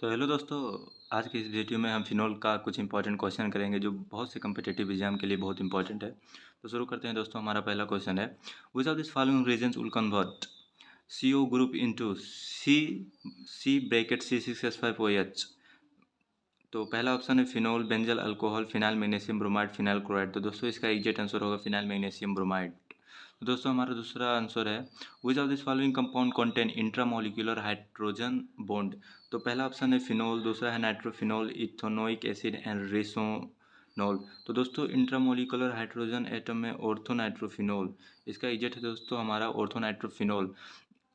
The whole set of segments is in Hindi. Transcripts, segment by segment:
तो हेलो दोस्तों। आज की इस वीडियो में हम फिनोल का कुछ इंपॉर्टेंट क्वेश्चन करेंगे जो बहुत से कम्पिटेटिव एग्जाम के लिए बहुत इंपॉर्टेंट है। तो शुरू करते हैं दोस्तों। हमारा पहला क्वेश्चन है, which of this following reasons will convert CO group into C bracket C6H5OH। तो पहला ऑप्शन है phenol, benzyl alcohol, phenyl magnesium bromide, phenyl chloride. तो दोस्तों इसका एग्जैक्ट आंसर होगा फिनाइल मैग्नीशियम ब्रोमाइड। तो दोस्तों हमारा दूसरा आंसर है, which of this following compound contain intramolecular hydrogen bond. तो पहला ऑप्शन है फिनोल, दूसरा है nitrophenol, ethanoic acid and resorcinol. तो दोस्तों इंट्रामोलिकुलर हाइड्रोजन एटम में ऑर्थोनाइट्रोफिनोल। इसका एग्जैक्ट है दोस्तों हमारा ऑर्थोनाइट्रोफिनोल,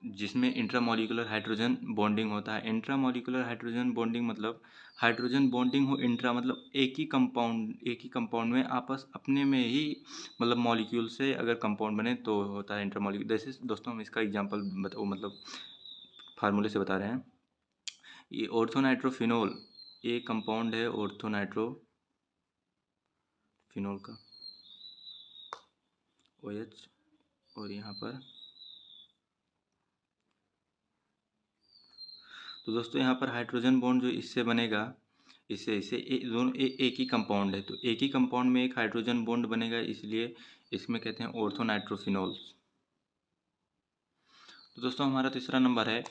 जिसमें इंट्रामोलिकुलर हाइड्रोजन बॉन्डिंग होता है। इंट्रामोलिकुलर हाइड्रोजन बॉन्डिंग मतलब हाइड्रोजन बॉन्डिंग हो, इंट्रा मतलब एक ही कंपाउंड में आपस अपने में ही मतलब मॉलिक्यूल से अगर कंपाउंड बने तो होता है इंट्रामोलिकुलर। जैसे दोस्तों हम इसका एग्जांपल मतलब फार्मूले से बता रहे हैं। ये ऑर्थोनाइट्रोफिनोल ये कंपाउंड है ऑर्थोनाइट्रोफिनोल का OH, और यहाँ पर तो दोस्तों यहाँ पर हाइड्रोजन बॉन्ड जो इससे बनेगा, इससे इससे दोनों एक ही कंपाउंड है, तो एक ही कंपाउंड में एक हाइड्रोजन बॉन्ड बनेगा, इसलिए इसमें कहते हैं ऑर्थोनाइट्रोफिनोल। तो दोस्तों हमारा तीसरा नंबर है,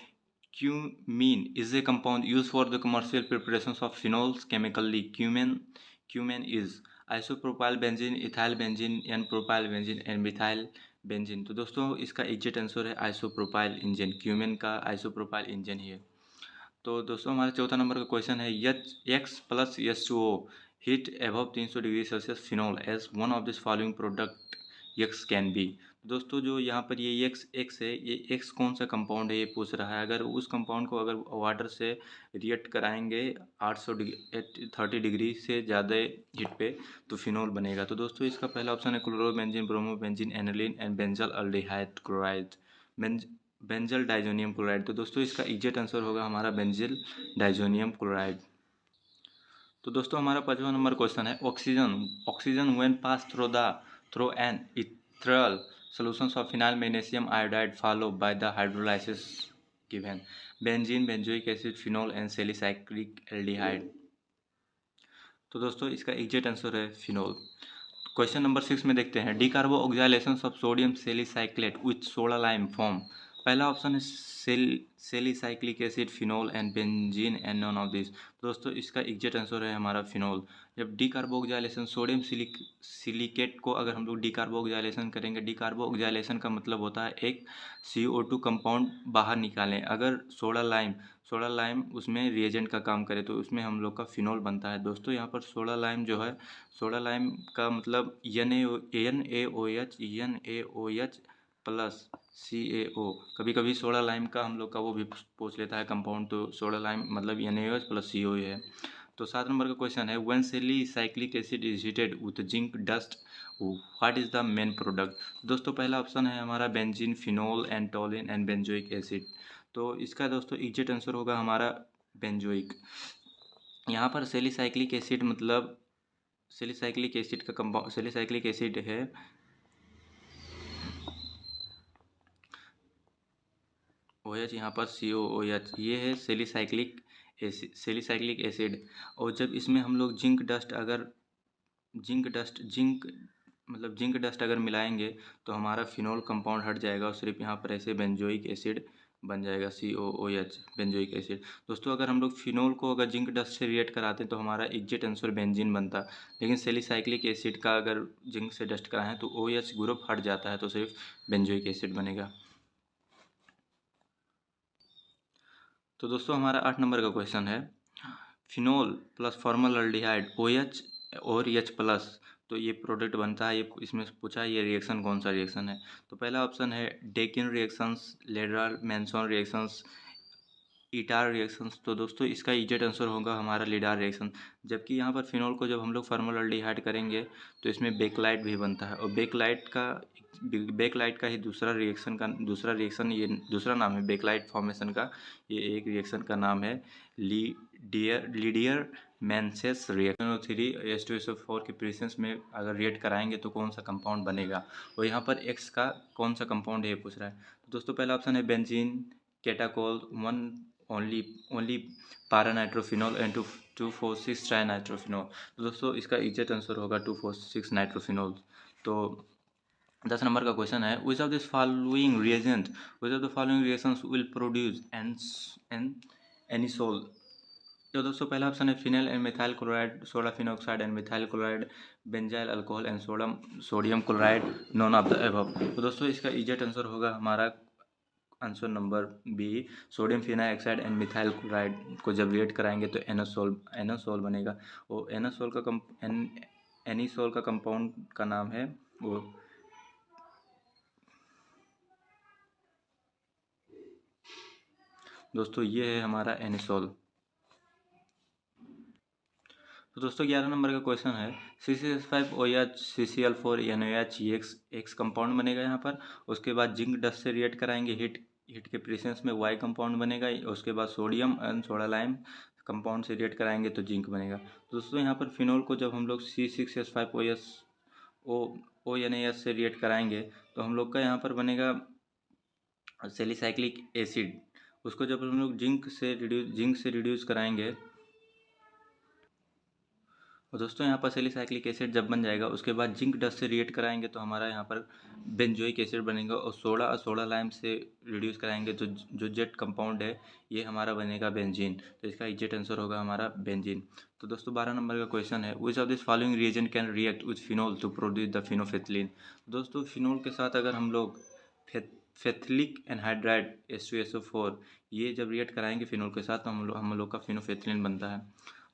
cumene is a compound use for the commercial preparation of phenols chemically. Cumene is isopropyl benzene, ethyl benzene, N propyl benzene and methyl benzene. तो दोस्तों इसका एग्जैक्ट आंसर है आइसोप्रोपाइल इंजन। क्यूमेन का आइसोप्रोपाइल इंजन ही है। तो दोस्तों हमारा चौथा नंबर का क्वेश्चन है, X plus H2O heat above 300 degree Celsius phenol as one of this following product X can be. दोस्तों जो यहाँ पर ये X है, ये X कौन सा कंपाउंड है ये पूछ रहा है। अगर उस कंपाउंड को अगर वाटर से रिएक्ट कराएंगे 30 डिग्री से ज़्यादा हीट पे तो फिनोल बनेगा। तो दोस्तों इसका पहला ऑप्शन है chlorobenzene, bromobenzene, aniline and benzyl aldehyde chloride, benzyl diazonium chloride. तो दोस्तों इसका एग्जैक्ट आंसर होगा हमारा बेंजल डाइजोनियम क्लोराइड। तो दोस्तों हमारा पांचवा नंबर क्वेश्चन है, oxygen when pass through an ethereal solutions of phenyl magnesium iodide follow by the hydrolysis given benzene, benzoic acid, phenol and salicylic aldehyde. तो दोस्तों इसका एग्जैक्ट आंसर है फिनोल। क्वेश्चन नंबर 6 में देखते हैं, decarboxylation of sodium salicylate with soda lime form. पहला ऑप्शन है salicylic acid, phenol and benzene and none of this. दोस्तों इसका एग्जैक्ट आंसर है हमारा फिनोल। जब डीकार्बो ऑक्सीडाइलेशन सोडियम सिलिकेट को अगर हम लोग डीकार्बो ऑक्सीडाइलेशन करेंगे, डीकार्बो ऑक्सीडाइलेशन का मतलब होता है एक CO2 कंपाउंड बाहर निकालें। अगर सोडा लाइम उसमें रिएजेंट का काम करे तो उसमें हम लोग का फिनोल बनता है। दोस्तों यहाँ पर सोडा लाइम जो है, सोडा लाइम का मतलब NaOH प्लस CaO। कभी कभी सोडा लाइम का हम लोग का वो भी पूछ लेता है कंपाउंड, तो सोडा लाइम मतलब NaOH प्लस CO है। तो 7 नंबर का क्वेश्चन है, when salicylic acid is heated with zinc dust what is the main product. दोस्तों पहला ऑप्शन है हमारा benzene, phenol and toluene and benzoic acid. तो इसका दोस्तों एग्जैक्ट आंसर होगा हमारा बेंजोइक। यहाँ पर सेलिसाइक्लिक एसिड मतलब सेलिसाइक्लिक एसिड का कंपाउंड सेलिसाइक्लिक एसिड है OH, यहाँ पर COOH, ये है सेलिसाइक्लिक एसिड। और जब इसमें हम लोग जिंक डस्ट अगर मिलाएंगे तो हमारा फिनोल कंपाउंड हट जाएगा और सिर्फ यहाँ पर ऐसे बेंजोइक एसिड बन जाएगा, COOH बेंजोइक एसिड। दोस्तों अगर हम लोग फिनोल को अगर जिंक डस्ट से रिएक्ट कराते हैं तो हमारा एग्जैक्ट आंसर बेंजीन बनता, लेकिन सेलिसाइक्लिक एसिड का अगर जिंक से डस्ट कराएं तो OH ग्रुप हट जाता है तो सिर्फ बेंजोइक एसिड बनेगा। तो दोस्तों हमारा 8 नंबर का क्वेश्चन है, फिनोल प्लस फॉर्मलडिहाइड OH और H प्लस, तो ये प्रोडक्ट बनता है। ये इसमें पूछा है ये रिएक्शन कौन सा रिएक्शन है। तो पहला ऑप्शन है Dakin reactions, Lederer Manasse reactions, Etard reactions. तो दोस्तों इसका एग्जैक्ट आंसर होगा हमारा लीडार रिएक्शन। जबकि यहाँ पर फिनोल को जब हम लोग फॉर्मलडिहाइड करेंगे तो इसमें बेकलाइट भी बनता है, और बेकलाइट का ही दूसरा रिएक्शन, ये दूसरा नाम है बेकलाइट फॉर्मेशन का। ये एक रिएक्शन का नाम है लीडियर मैंसेस रिएक्शन। 3H2SO4 के प्रेजेंस में अगर रिएक्ट कराएंगे तो कौन सा कंपाउंड बनेगा, और यहाँ पर X का कौन सा कंपाउंड है ये पूछ रहा है। तो दोस्तों पहला ऑप्शन है बेंजीन, केटाकोल ओनली पारा नाइट्रोफिनॉल एंड 2,4,6 ट्राई नाइट्रोफिनॉल। तो दोस्तों इसका एग्जैक्ट आंसर होगा 2,4,6 नाइट्रोफिनॉल। तो 10 नंबर का क्वेश्चन है, which of this following reagents will produce an anisole. तो दोस्तों पहला ऑप्शन है phenyl and methyl chloride, soda phenoxide and methyl chloride, benzyl alcohol and sodium chloride, none of the above. तो दोस्तों इसका एग्जैक्ट आंसर होगा हमारा answer number B, sodium phenoxide and methyl chloride को जब रिएक्ट कराएंगे तो एनोसोल बनेगा। वो एनिसोल का कंपाउंड का नाम है वो दोस्तों ये है हमारा एनिसोल। तो दोस्तों 11 नंबर का क्वेश्चन है, CCS5OH CCl4 NaOH x compound बनेगा यहाँ पर। उसके बाद जिंक डस्ट से रिएक्ट कराएंगे, हीट के प्रेजेंस में वाई कंपाउंड बनेगा। उसके बाद sodium and soda lime compound से रिएक्ट कराएंगे तो जिंक बनेगा। तो दोस्तों यहाँ पर फिनोल को जब हम लोग C6H5OH ONaS से रिएक्ट कराएंगे तो हम लोग का यहाँ पर बनेगा सेलिसाइक्लिक एसिड। उसको जब हम लोग जिंक से रिड्यूस कराएंगे और दोस्तों यहाँ पर सेलिसाइक्लिक एसिड जब बन जाएगा उसके बाद जिंक डस्ट से रिएक्ट कराएंगे तो हमारा यहाँ पर बेंजोइक एसिड बनेगा। और सोडा लाइम से रिड्यूस कराएंगे तो जो जेट कंपाउंड है ये हमारा बनेगा बेंजीन। तो इसका एग्जैक्ट आंसर होगा हमारा बेंजीन। तो दोस्तों 12 नंबर का क्वेश्चन है, which of this following reagent can react with phenol to produce the phenolphthalein. दोस्तों फिनोल के साथ अगर हम लोग फेथलिक एनहाइड्राइड H2SO4 ये जब रिएक्ट कराएंगे फिनोल के साथ तो हम लोग का फिनोफेथलीन बनता है।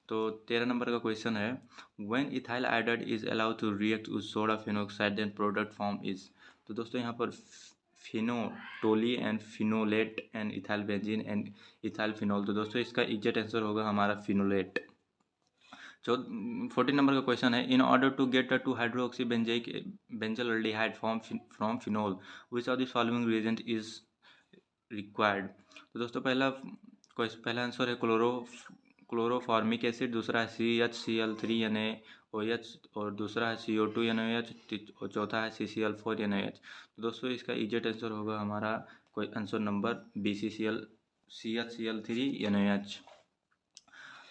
तो 13 नंबर का क्वेश्चन है, when ethyl iodide is allowed to react with soda phenoxide then product form is. तो दोस्तों यहाँ पर phenetole and phenolate and ethyl benzene and ethyl phenol. तो दोस्तों इसका एग्जैक्ट आंसर होगा हमारा फिनोलेट। 14 नंबर का क्वेश्चन है, in order to get to hydroxy benzaldehyde from phenol which of the following reagent is required. तो दोस्तों पहला आंसर है क्लोरोफॉर्मिक एसिड, दूसरा है CHCl3 NaOH और दूसरा है CO2 NaOH और चौथा है CCl4 NaOH। तो दोस्तों इसका एग्जैक्ट आंसर होगा हमारा answer number B CHCl3 NaOH।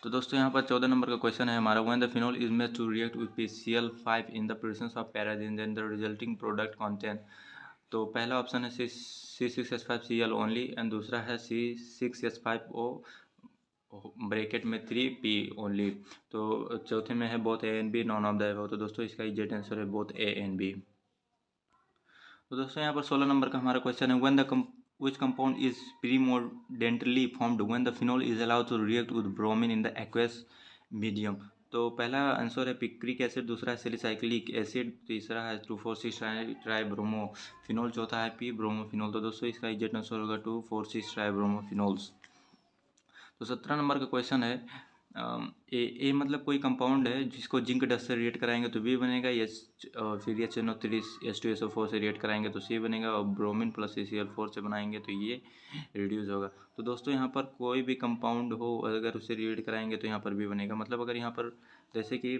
तो दोस्तों यहाँ पर 14 नंबर का क्वेश्चन है हमारा, when the phenol is made to react with PCl5 in the presence of pyridine then the resulting product contain. तो पहला ऑप्शन है C6H5Cl ओनली एंड दूसरा है C6H5O ब्रैकेट में 3P ओनली। तो चौथे में है both A and B, non of the above. तो दोस्तों इसका एग्जैक्ट आंसर है बोथ A एंड B। तो दोस्तों यहाँ पर 16 नंबर का हमारा क्वेश्चन है, when the which compound is premonitently formed when the phenol is allowed to react with bromine in the aqueous medium। तो पहला आंसर है पिक्रिक एसिड, दूसरा है सेलिसाइक्लिक एसिड, तीसरा है 2,4,6 ट्राई ब्रोमोफिनोल, चौथा है पी ब्रोमोफिनोल। तो दोस्तों इसका एग्जैक्ट आंसर होगा 2,4,6 ट्राई ब्रोमोफिनोल्स। तो 17 नंबर का क्वेश्चन है, ए मतलब कोई कंपाउंड है जिसको जिंक डस्ट से रिएक्ट कराएंगे तो बी बनेगा, फिर HNO3 H2SO4 से रिएक्ट कराएंगे तो सी बनेगा और ब्रोमीन प्लस CCl4 से बनाएंगे तो ये रिड्यूस होगा। तो दोस्तों यहाँ पर कोई भी कंपाउंड हो अगर उससे रिएक्ट कराएंगे तो यहाँ पर बी बनेगा। मतलब अगर यहाँ पर जैसे कि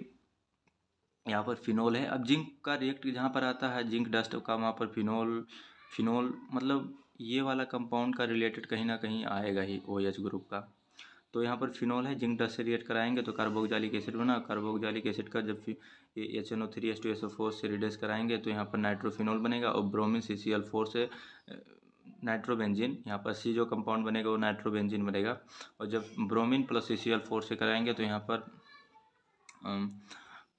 यहाँ पर फिनोल है, अब जिंक का रिएक्ट जहाँ पर आता है जिंक डस्ट का वहाँ पर फिनोल मतलब ये वाला कंपाउंड का रिलेटेड कहीं ना कहीं आएगा ही OH ग्रुप का। तो यहाँ पर फिनोल है, जिंक डस्ट से रिएक्ट कराएंगे तो कार्बोक्सिलिक एसिड बना। कार्बोक्सिलिक एसिड का जब HNO3 H2SO4 से रिड्यूस कराएंगे तो यहाँ पर नाइट्रोफिनोल बनेगा और ब्रोमीन CCl4 से नाइट्रोबेंजीन, यहाँ पर सी जो कंपाउंड बनेगा वो नाइट्रोबेंजीन बनेगा। और जब ब्रोमीन प्लस CCl4 से कराएंगे तो यहाँ पर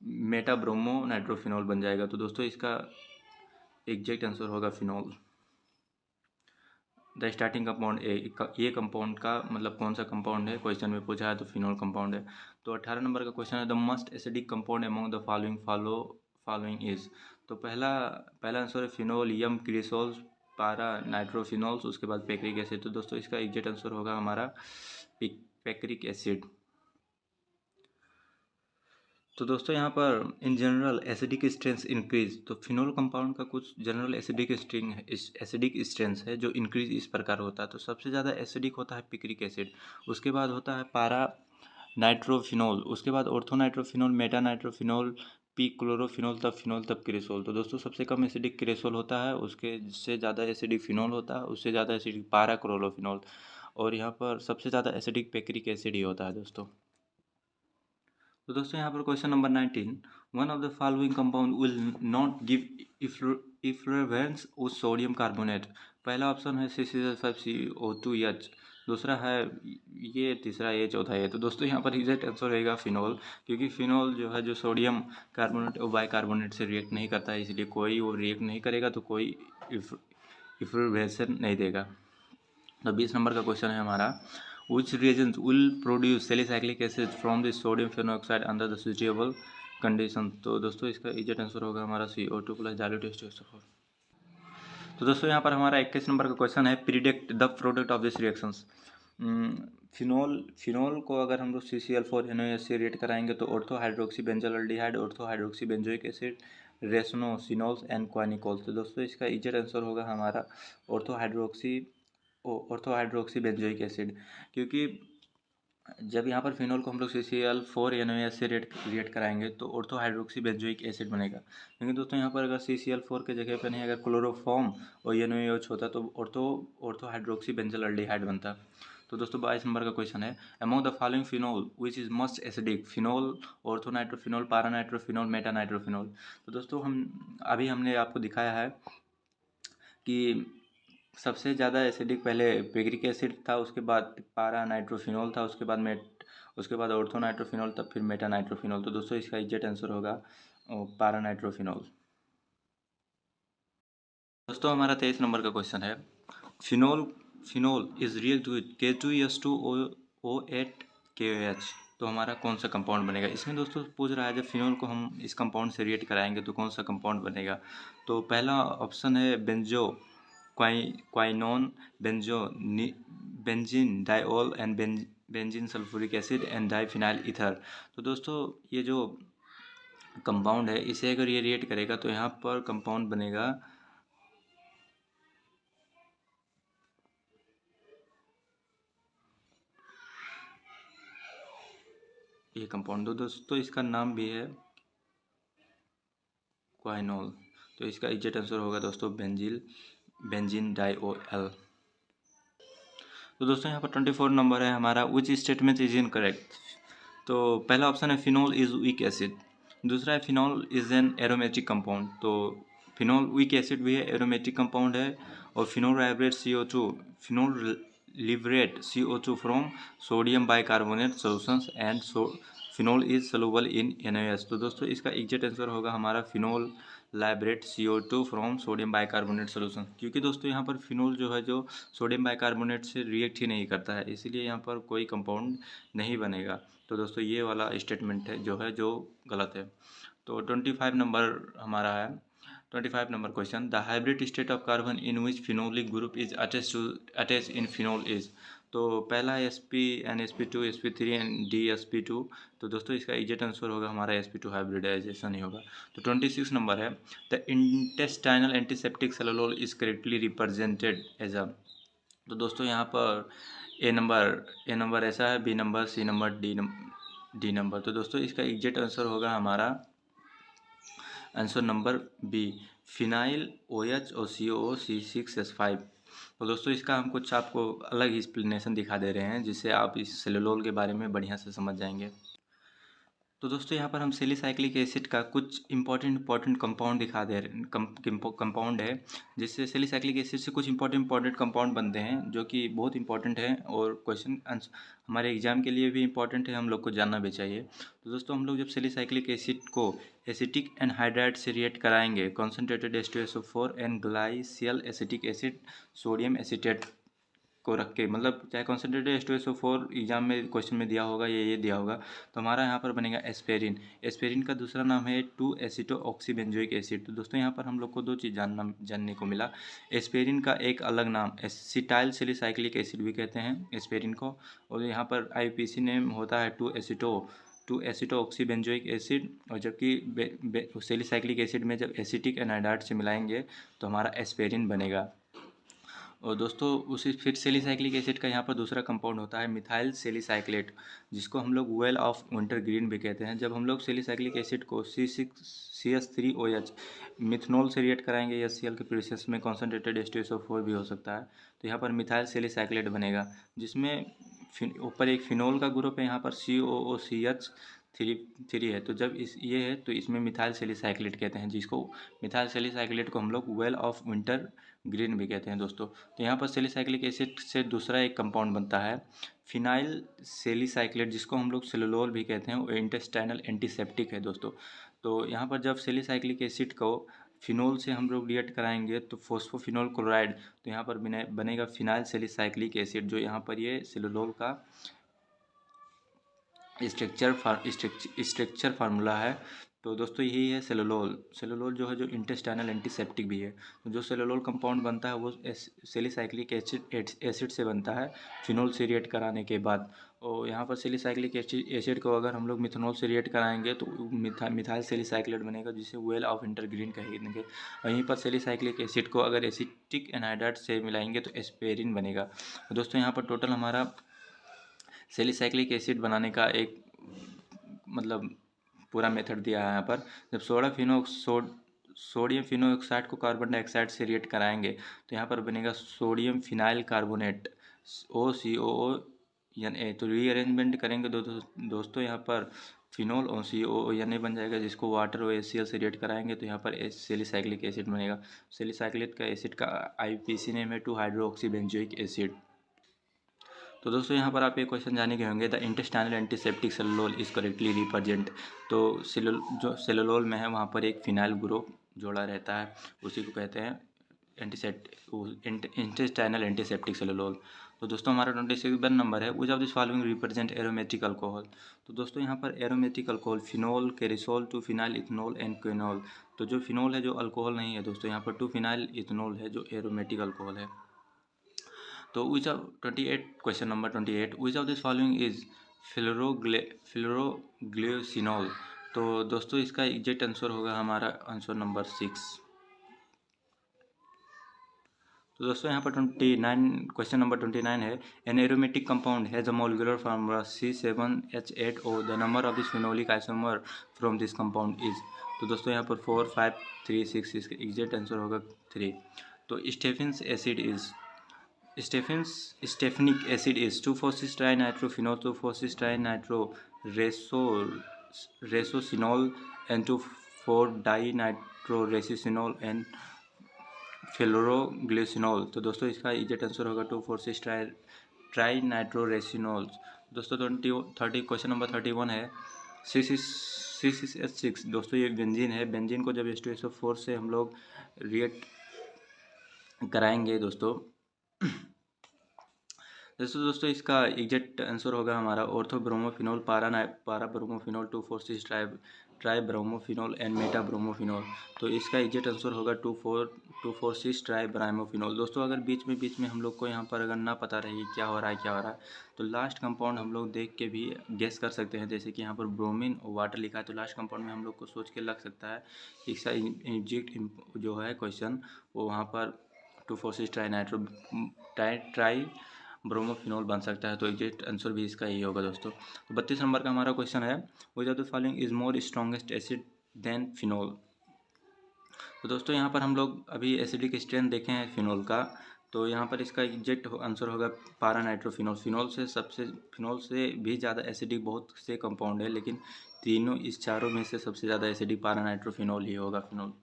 मेटा ब्रोमो नाइट्रोफिनोल बन जाएगा। तो दोस्तों इसका एग्जैक्ट आंसर होगा फिनोल। द स्टार्टिंग कंपाउंड ये कंपाउंड का मतलब कौन सा कंपाउंड है, क्वेश्चन में पूछा है तो फिनोल कंपाउंड है। तो 18 नंबर का क्वेश्चन है, the most acidic compound among the following is. तो पहला आंसर है फिनोल, यम क्रिसोल्स, पारा नाइट्रोफिनोल्स, उसके बाद पेक्रिक एसिड। तो दोस्तों इसका एग्जैक्ट आंसर होगा हमारा पेक्रिक एसिड। तो दोस्तों यहाँ पर in general acidic strength increase, तो फिनोल कंपाउंड का कुछ जनरल एसिडिक स्ट्रेंथ है जो इंक्रीज इस प्रकार होता है। तो सबसे ज़्यादा एसिडिक होता है पिक्रिक एसिड, उसके बाद होता है पारा नाइट्रोफिनोल, उसके बाद ऑर्थोनाइट्रोफिनोल, मेटा नाइट्रोफिनोल, पी क्लोरोफिनोल, तब फिनोल, तब क्रेसोल। तो दोस्तों सबसे कम एसिडिक क्रेसोल होता है, उसके से ज़्यादा एसिडिक फिनोल होता है, उससे ज़्यादा एसिडिक पारा क्लोरोफिनोल। और यहाँ पर सबसे ज़्यादा एसिडिक पेक्रिक एसिड ही होता है दोस्तों। तो दोस्तों यहाँ पर question number 19, one of the following compound will not give effervescence with sodium carbonate. पहला ऑप्शन है CCl5CO2H, दूसरा है ये, तीसरा ये, चौथा ये। तो दोस्तों यहाँ पर एग्जैक्ट आंसर रहेगा फिनॉल, क्योंकि फिनॉल जो है जो सोडियम कार्बोनेट और बाइकार्बोनेट से रिएक्ट नहीं करता है, इसलिए कोई वो रिएक्ट नहीं करेगा तो कोई इफ्लोरेशन नहीं देगा। तो 20 नंबर का क्वेश्चन है हमारा, which reagents will produce salicylic acid from the sodium phenoxide under the suitable condition। तो दोस्तों इसका एग्जैक्ट आंसर होगा हमारा CO2 प्लस डाइल्यूटेड H2SO4। तो दोस्तों यहाँ पर हमारा 21 नंबर का क्वेश्चन है, predict the product of this reactions. Phenol को अगर हम लोग CCl4NOS से रिएक्ट कराएंगे तो ortho hydroxy benzaldehyde, ortho hydroxy benzoic acid, resorcinols and quinols. तो दोस्तों इसका एग्जैक्ट आंसर होगा हमारा ऑर्थो हाइड्रोक्सी बेंजोइक एसिड, क्योंकि जब यहाँ पर फिनोल को हम लोग CCl4NOS से रिएक्ट कराएंगे तो ऑर्थो हाइड्रोक्सी बेंजोइक एसिड बनेगा। लेकिन दोस्तों यहाँ पर अगर CCl4 के जगह पर नहीं अगर क्लोरोफॉर्म और NOH होता तो ऑर्थो हाइड्रोक्सी बेंजोल्डिहाइड बनता। तो दोस्तों 22 नंबर का क्वेश्चन है, among the following phenol which is must acidic. Phenol, orthonitrophenol, paranitrophenol, metanitrophenol. तो दोस्तों हमने आपको दिखाया है कि सबसे ज़्यादा एसिडिक पहले पेग्रिक एसिड था, उसके बाद पारा नाइट्रोफिनोल था, उसके बाद ऑर्थोनाइट्रोफिनोल, तब फिर मेटानाइट्रोफिनोल। तो दोस्तों इसका एग्जैक्ट आंसर होगा पारा नाइट्रोफिनोल। दोस्तों हमारा 23 नंबर का क्वेश्चन है, phenol is react with K2S2O8KOH। तो हमारा कौन सा कंपाउंड बनेगा। इसमें दोस्तों पूछ रहा है जब फिनोल को हम इस कंपाउंड से रिएक्ट कराएंगे तो कौन सा कंपाउंड बनेगा। तो पहला ऑप्शन है benzoquinone, benzene diol and benzene sulphuric acid and diphenyl ether. तो दोस्तों ये जो कंपाउंड है इसे अगर ये रिएक्ट करेगा तो यहाँ पर कंपाउंड बनेगा ये कंपाउंड। दोस्तों इसका नाम भी है क्वाइनोल। तो इसका एग्जैक्ट आंसर होगा दोस्तों बेंजीन डाइऑल। तो दोस्तों यहाँ पर 24 नंबर है हमारा, विच स्टेटमेंट इज इनकरेक्ट। तो पहला ऑप्शन है फिनोल इज वीक एसिड, दूसरा है phenol is an aromatic compound. तो फिनोल वीक एसिड भी है, एरोमेटिक कंपाउंड है। और phenol liberate CO2 from sodium bicarbonate solutions and phenol is soluble in NaOH। तो दोस्तों इसका एग्जैक्ट आंसर होगा हमारा phenol Lybrate CO2 from sodium bicarbonate solution, क्योंकि दोस्तों यहाँ पर फिनोल जो है जो सोडियम बाइकार्बोनेट से रिएक्ट ही नहीं करता है, इसलिए यहाँ पर कोई कंपाउंड नहीं बनेगा। तो दोस्तों ये वाला स्टेटमेंट है जो गलत है। तो 25 नंबर हमारा है, 25 number question, the hybrid state of carbon in which phenolic group is attach in phenol is. तो पहला है sp NsP2 sp3 and DsP2। तो दोस्तों इसका एग्जैक्ट आंसर होगा हमारा sp2 हाइब्रिडाइजेशन ही होगा। तो 26 नंबर है, the intestinal antiseptic cellulose is correctly represented as a. तो दोस्तों यहाँ पर ए नंबर ऐसा है, B number, C number, D number. तो दोस्तों इसका एग्जैक्ट आंसर होगा हमारा answer number B, phenyl OH और COO C6H5। तो दोस्तों इसका हम कुछ आपको अलग एक्सप्लेनेशन दिखा दे रहे हैं जिससे आप इस सेलुलोल के बारे में बढ़िया से समझ जाएंगे। तो दोस्तों यहाँ पर हम सेलिसाइक्लिक एसिड का कुछ इंपॉर्टेंट कंपाउंड दिखा दे रहे कंपाउंड है, जिससे सेलिसाइक्लिक एसिड से कुछ इंपॉर्टेंट कंपाउंड बनते हैं जो कि बहुत इंपॉर्टेंट है और क्वेश्चन हमारे एग्जाम के लिए भी इंपॉर्टेंट है, हम लोग को जानना भी चाहिए। तो दोस्तों हम लोग जब सेलिसाइक्लिक एसिड को एसिटिक एनहाइड्राइड से रिएक्ट कराएंगे concentrated H2SO4 and glacial acetic acid sodium acetate को रख के, मतलब चाहे कॉन्सेंट्रेटेड H2SO4 एग्जाम में क्वेश्चन में दिया होगा ये दिया होगा, तो हमारा यहाँ पर बनेगा एस्पेरिन। एस्पेरिन का दूसरा नाम है 2-एसिटोऑक्सीबेंजोइक एसिड। तो दोस्तों यहाँ पर हम लोग को दो चीज़ जानने को मिला। एस्पेरिन का एक अलग नाम एसिटाइल सेलिसाइक्लिक एसिड भी कहते हैं एस्पेरिन को, और यहाँ पर IUPAC नेम होता है 2-एसिटोऑक्सीबेंजोइक एसिड। और जबकि सेलिसाइक्लिक एसिड में जब एसिटिक एनाइडाइड से मिलाएंगे तो हमारा एस्पेरिन बनेगा। और दोस्तों उसी फिर सेलिसाइक्लिक एसिड का यहाँ पर दूसरा कंपाउंड होता है मिथाइल सेलिसाइक्लेट, जिसको हम लोग वेल ऑफ विंटर ग्रीन भी कहते हैं। जब हम लोग सेलिसाइक्लिक एसिड को C6CH3OH मिथनॉल से रिएक्ट कराएंगे या Cl के प्रीसेस में कॉन्सेंट्रेटेड H2SO4 भी हो सकता है, तो यहाँ पर मिथाइल सेलिसाइक्लेट बनेगा, जिसमें ऊपर एक फिनोल का ग्रुप है, यहाँ पर COOCH3 है। तो जब ये है तो इसमें मिथाइल सेलिसाइक्लेट कहते हैं, जिसको मिथाइल सेलिसाइक्लेट को हम लोग वेल ऑफ विंटर ग्रीन भी कहते हैं दोस्तों। तो यहाँ पर सेलिसाइक्लिक एसिड से दूसरा एक कंपाउंड बनता है फिनाइल सेलिसाइक्लेट, जिसको हम लोग सेलुलोल भी कहते हैं। वो इंटेस्टाइनल एंटीसेप्टिक है दोस्तों। तो यहाँ पर जब सेलिसाइक्लिक एसिड को फिनोल से हम लोग रिएक्ट कराएंगे तो फोस्फोफिनोल क्लोराइड, तो यहाँ पर बनेगा फिनाइल सेलिसाइक्लिक एसिड, जो यहाँ पर ये सेलुलोल का स्ट्रक्चर फार्मूला है। तो दोस्तों यही है सेलुलोल। सेलुलोल जो है जो इंटेस्टाइनल एंटीसेप्टिक भी है। तो जो सेलुलोल कंपाउंड बनता है वो सेलिसाइक्लिक एसिड से बनता है फिनोल से रिएक्ट कराने के बाद। और यहाँ पर सेलिसाइक्लिक एसिड को अगर हम लोग मिथनॉल से रिएक्ट कराएंगे तो मिथाइल सेलिसाइक्लेट बनेगा, जिसे वेल ऑफ इंटरग्रीन कहेंगे। वहीं पर सेलिसाइक्लिक एसिड को अगर एसिटिक एनहाइड्राइड से मिलाएंगे तो एस्पेरिन बनेगा। तो दोस्तों यहाँ पर टोटल हमारा सेलिसाइक्लिक एसिड बनाने का एक मतलब पूरा मेथड दिया है यहाँ पर। जब सोडियम फिनोऑक्साइड को कार्बन डाइऑक्साइड से रिएक्ट कराएंगे तो यहाँ पर बनेगा सोडियम फिनाइल कार्बोनेट OCOONA। तो रीअरेंजमेंट करेंगे दोस्तों यहाँ पर फिनोल OCOONA बन जाएगा, जिसको वाटर और HCl से रिएक्ट कराएंगे तो यहाँ पर सेलिसाइक्लिक एसिड बनेगा। सेलिसाइक्लिक का एसिड का IUPAC नेम है 2 हाइड्रोक्सी बेंजोइक एसिड। तो दोस्तों यहाँ पर आप एक क्वेश्चन जाने के होंगे, the intestinal antiseptic salol is correctly represent. तो जो सेलुलोल में है वहाँ पर एक फिनाइल ग्रुप जोड़ा रहता है, उसी को कहते हैं इंटेस्टाइनल एंटीसेप्टिक सेलुलोल। तो दोस्तों हमारा 26 नंबर है, which of this following represent aromatic alcohol. तो दोस्तों यहाँ पर aromatic alcohol phenol, cresol, two phenyl ethanol and quinol. तो जो फिनोल है जो अल्कोहल नहीं है दोस्तों, यहाँ पर 2-फिनाइल इथेनॉल है जो एरोमेटिक अल्कोहल है। तो which of 28 question number 28, which of this following is phloroglucinol. तो दोस्तों इसका एग्जैक्ट आंसर होगा हमारा आंसर नंबर 6। तो दोस्तों यहाँ पर 29 क्वेश्चन नंबर 29 है, an aromatic compound has a molecular formula C7H8O। The number of this phenolic isomer from this compound is. तो दोस्तों यहाँ पर 4, 5, 3, 6, इसका एग्जैक्ट आंसर होगा 3। तो styphnic acid is two four trinitrophenol, two four trinitroresorcinol and two four dinitroresorcinol and phloroglucinol. तो दोस्तों इसका एग्जैक्ट आंसर होगा 2,4-ट्राइनाइट्रोरेसिनोल। दोस्तों 30 क्वेश्चन नंबर 31 है, C6H6। दोस्तों ये बेंजीन है। बेंजीन को जब H2SO4 से हम लोग रिएक्ट कराएंगे दोस्तों दोस्तों इसका एग्जैक्ट आंसर होगा हमारा ऑर्थोब्रोमोफिनोल, पारा ब्रोमोफिनोल, 2,4-ट्राइब्रोमोफिनोल एंड मेटा ब्रोमोफिनोल। तो इसका एग्जैक्ट आंसर होगा 2,4-6-ट्राइब्राइमोफिनोल। दोस्तों अगर बीच में हम लोग को यहाँ पर अगर ना पता रहे क्या हो रहा है, तो लास्ट कंपाउंड हम लोग देख के भी गेस कर सकते हैं। जैसे कि यहाँ पर ब्रोमीन और वाटर लिखा है, तो लास्ट कंपाउंड में हम लोग को सोच के लग सकता है इसका एग्जैक्ट जो है क्वेश्चन वो वहाँ पर 2,4-6-ट्राई ब्रोमोफिनोल बन सकता है। तो एग्जैक्ट आंसर भी इसका यही होगा दोस्तों। तो 32 नंबर का हमारा क्वेश्चन है, which of the following is more strongest acid than phenol. तो दोस्तों यहाँ पर हम लोग अभी एसिडिक स्ट्रेंथ देखे हैं फिनोल का, तो यहाँ पर इसका एग्जैक्ट आंसर होगा पारानाइट्रोफिनोल। फिनोल से भी ज़्यादा एसिडिक बहुत से कंपाउंड है, लेकिन इस चारों में से सबसे ज़्यादा एसिडिक पारानाइट्रोफिनोल ही होगा फिनोल।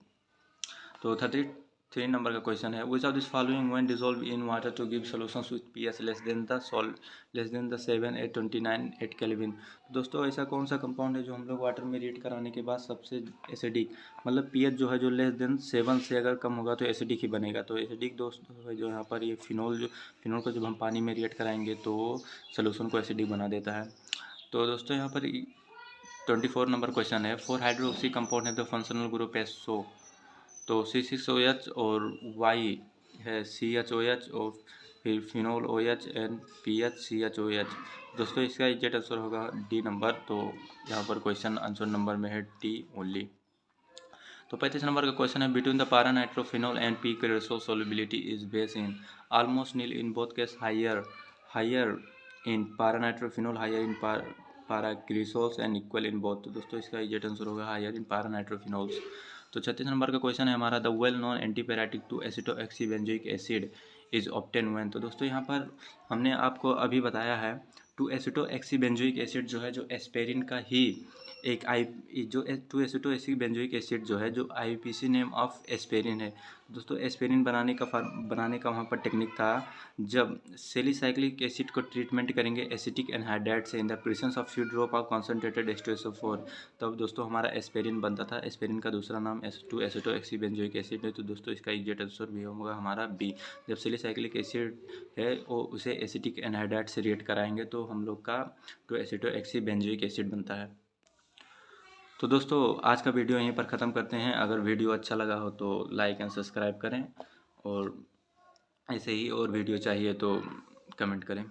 तो 33 नंबर का क्वेश्चन है, which of this following when dissolve in water to give solutions with pH less than the 7,829 kelvin. दोस्तों ऐसा कौन सा कंपाउंड है जो हम लोग वाटर में रिएक्ट कराने के बाद सबसे एसिडिक, मतलब pH जो है जो लेस देन 7 से अगर कम होगा तो एसिडिक ही बनेगा। तो एसिडिक दोस्तों जो यहाँ पर ये फिनोल को जब हम पानी में रिएक्ट कराएंगे तो सोल्यूशन को एसिडिक बना देता है। तो दोस्तों यहाँ पर 24 नंबर क्वेश्चन है, 4 हाइड्रोक्सी कंपाउंड है द फंक्शनल ग्रुप SO। तो C6OH और Y है CHOH और फिर फिनोल OH एंड PHCHOH। दोस्तों इसका एग्जैक्ट आंसर होगा D नंबर। तो यहाँ पर क्वेश्चन आंसर नंबर में है D ओनली। तो 35 नंबर का क्वेश्चन है, between the paranitrophenol and P cresol solubility is base in. almost nil in both case, higher in para-nitrophenol, higher in paraglycols and equal in both। तो दोस्तों इसका एग्जैक्ट आंसर होगा हायर इन para-nitrophenols। तो 36 नंबर का क्वेश्चन है हमारा, the well known antipyretic two acetoxybenzoic acid is obtain when. तो दोस्तों यहाँ पर हमने आपको अभी बताया है टू एसिटोऑक्सीबेंजोइक एसिड जो है, जो एस्पेरिन का ही एक जो टू एसिटोऑक्सीबेंजोइक एसिड जो है, जो आईपीसी नेम ऑफ एस्पेरिन है। दोस्तों एस्पेरिन बनाने का वहाँ पर टेक्निक था, जब सेलिसाइक्लिक एसिड को ट्रीटमेंट करेंगे एसिटिक एनहाइड्राइड से इन the presence of few drop of concentrated H2SO4, तब दोस्तों हमारा एस्पेरिन बनता था। एस्पेरिन का दूसरा नाम टू एसिटोऑक्सीबेंजोइक एसिड है। तो दोस्तों इसका एग्जैक्ट आंसर भी होगा हमारा बी। जब सेलिसाइक्लिक एसिड है वो उसे एसिटिक एनहाइड्राइड से रिएक्ट कराएंगे तो हम लोग का टू एसिटोऑक्सीबेंजोइक एसिड बनता है। तो दोस्तों आज का वीडियो यहीं पर ख़त्म करते हैं। अगर वीडियो अच्छा लगा हो तो लाइक एंड सब्सक्राइब करें, और ऐसे ही और वीडियो चाहिए तो कमेंट करें।